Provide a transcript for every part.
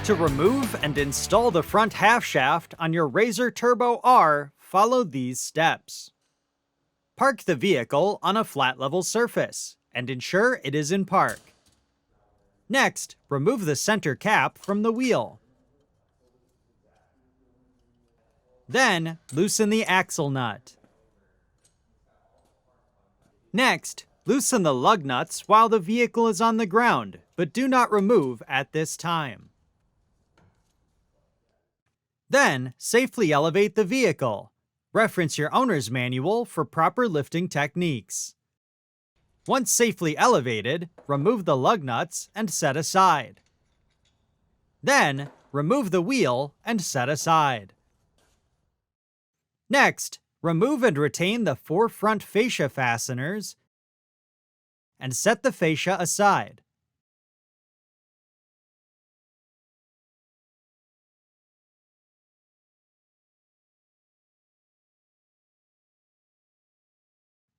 To remove and install the front half shaft on your Razor Turbo R, follow these steps. Park the vehicle on a flat level surface and ensure it is in park. Next, remove the center cap from the wheel. Then, loosen the axle nut. Next, loosen the lug nuts while the vehicle is on the ground, but do not remove at this time. Then, safely elevate the vehicle. Reference your owner's manual for proper lifting techniques. Once safely elevated, remove the lug nuts and set aside. Then, remove the wheel and set aside. Next, remove and retain the 4 front fascia fasteners and set the fascia aside.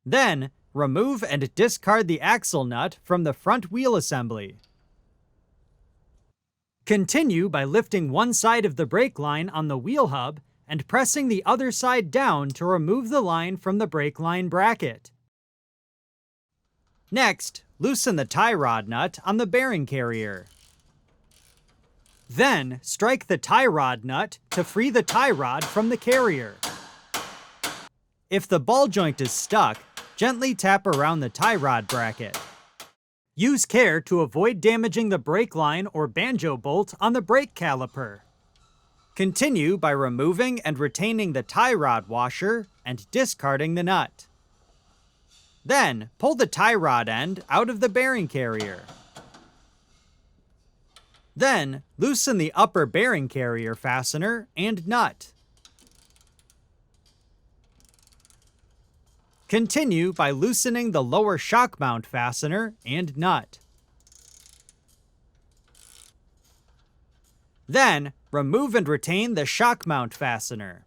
Then, remove and discard the axle nut from the front wheel assembly. Continue by lifting one side of the brake line on the wheel hub and pressing the other side down to remove the line from the brake line bracket. Next, loosen the tie rod nut on the bearing carrier. Then, strike the tie rod nut to free the tie rod from the carrier. If the ball joint is stuck, gently tap around the tie rod bracket. Use care to avoid damaging the brake line or banjo bolt on the brake caliper. Continue by removing and retaining the tie rod washer and discarding the nut. Then, pull the tie rod end out of the bearing carrier. Then, loosen the upper bearing carrier fastener and nut. Continue by loosening the lower shock mount fastener and nut. Then, remove and retain the shock mount fastener.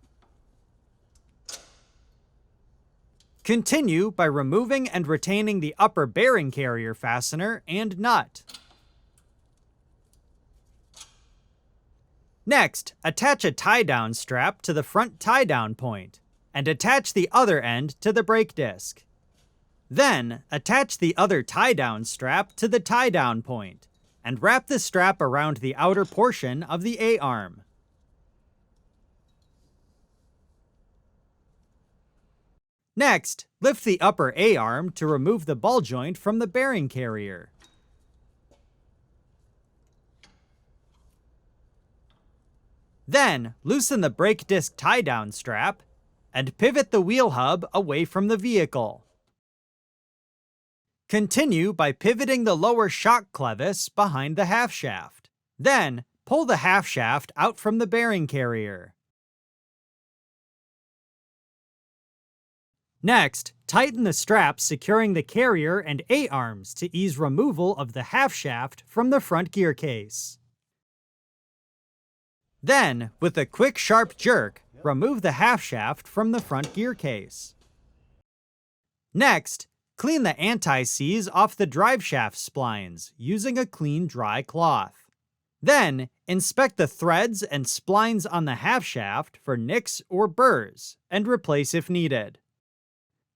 Continue by removing and retaining the upper bearing carrier fastener and nut. Next, attach a tie-down strap to the front tie-down point, and attach the other end to the brake disc. Then, attach the other tie-down strap to the tie-down point, and wrap the strap around the outer portion of the A-arm. Next, lift the upper A-arm to remove the ball joint from the bearing carrier. Then, loosen the brake disc tie-down strap and pivot the wheel hub away from the vehicle. Continue by pivoting the lower shock clevis behind the half shaft. Then, pull the half shaft out from the bearing carrier. Next, tighten the straps securing the carrier and A-arms to ease removal of the half shaft from the front gear case. Then, with a quick sharp jerk, remove the half shaft from the front gear case. Next, clean the anti-seize off the drive shaft splines using a clean dry cloth. Then, inspect the threads and splines on the half shaft for nicks or burrs and replace if needed.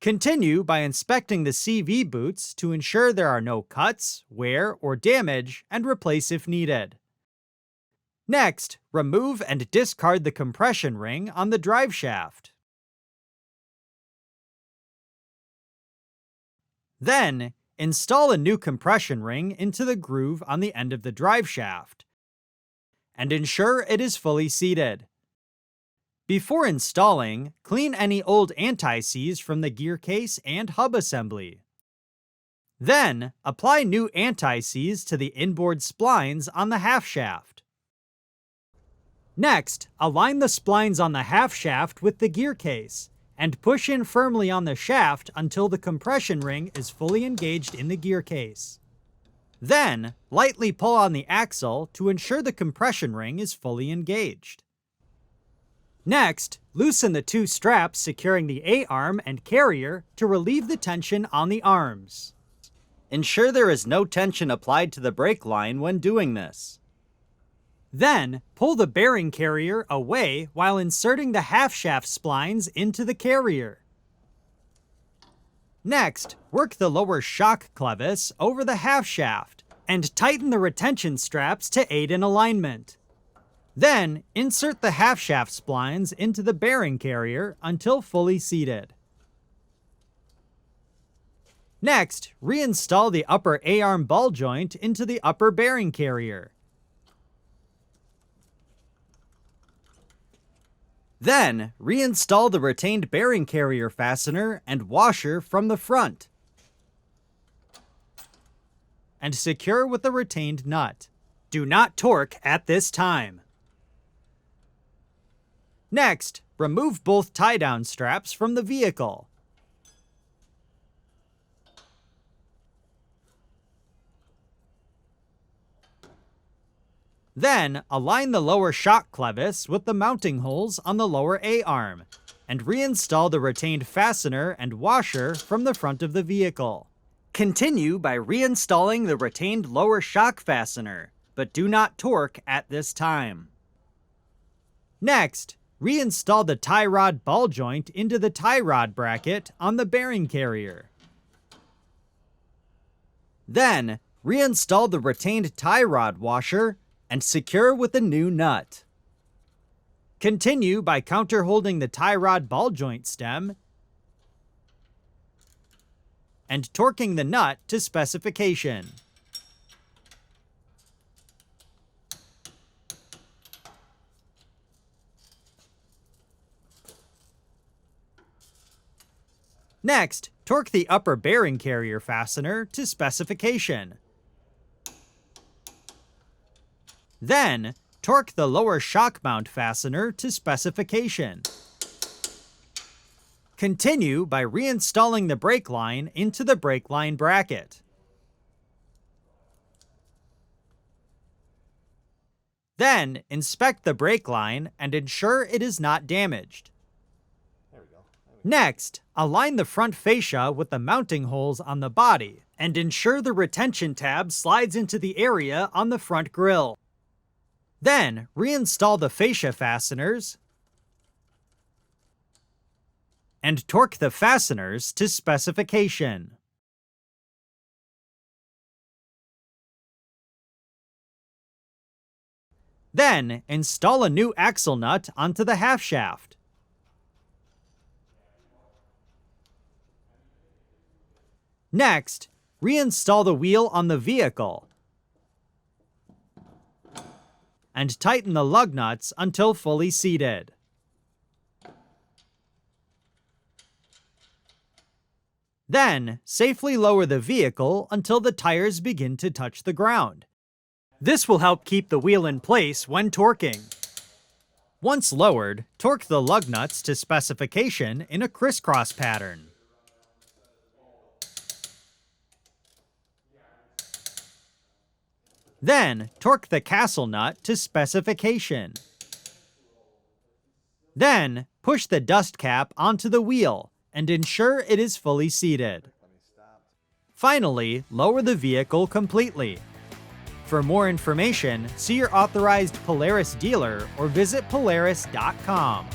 Continue by inspecting the CV boots to ensure there are no cuts, wear, or damage and replace if needed. Next, remove and discard the compression ring on the drive shaft. Then, install a new compression ring into the groove on the end of the drive shaft, and ensure it is fully seated. Before installing, clean any old anti-seize from the gear case and hub assembly. Then, apply new anti-seize to the inboard splines on the half shaft. Next, align the splines on the half shaft with the gear case, and push in firmly on the shaft until the compression ring is fully engaged in the gear case. Then, lightly pull on the axle to ensure the compression ring is fully engaged. Next, loosen the 2 straps securing the A-arm and carrier to relieve the tension on the arms. Ensure there is no tension applied to the brake line when doing this. Then, pull the bearing carrier away while inserting the half-shaft splines into the carrier. Next, work the lower shock clevis over the half-shaft and tighten the retention straps to aid in alignment. Then, insert the half-shaft splines into the bearing carrier until fully seated. Next, reinstall the upper A-arm ball joint into the upper bearing carrier. Then, reinstall the retained bearing carrier fastener and washer from the front, and secure with the retained nut. Do not torque at this time. Next, remove both tie-down straps from the vehicle. Then, align the lower shock clevis with the mounting holes on the lower A-arm, and reinstall the retained fastener and washer from the front of the vehicle. Continue by reinstalling the retained lower shock fastener, but do not torque at this time. Next, reinstall the tie rod ball joint into the tie rod bracket on the bearing carrier. Then, reinstall the retained tie rod washer and secure with a new nut. Continue by counter-holding the tie rod ball joint stem and torquing the nut to specification. Next, torque the upper bearing carrier fastener to specification. Then, torque the lower shock mount fastener to specification. Continue by reinstalling the brake line into the brake line bracket. Then, inspect the brake line and ensure it is not damaged. Next, align the front fascia with the mounting holes on the body and ensure the retention tab slides into the area on the front grille. Then, reinstall the fascia fasteners and torque the fasteners to specification. Then, install a new axle nut onto the half shaft. Next, reinstall the wheel on the vehicle and tighten the lug nuts until fully seated. Then, safely lower the vehicle until the tires begin to touch the ground. This will help keep the wheel in place when torquing. Once lowered, torque the lug nuts to specification in a crisscross pattern. Then, torque the castle nut to specification. Then, push the dust cap onto the wheel and ensure it is fully seated. Finally, lower the vehicle completely. For more information, see your authorized Polaris dealer or visit Polaris.com.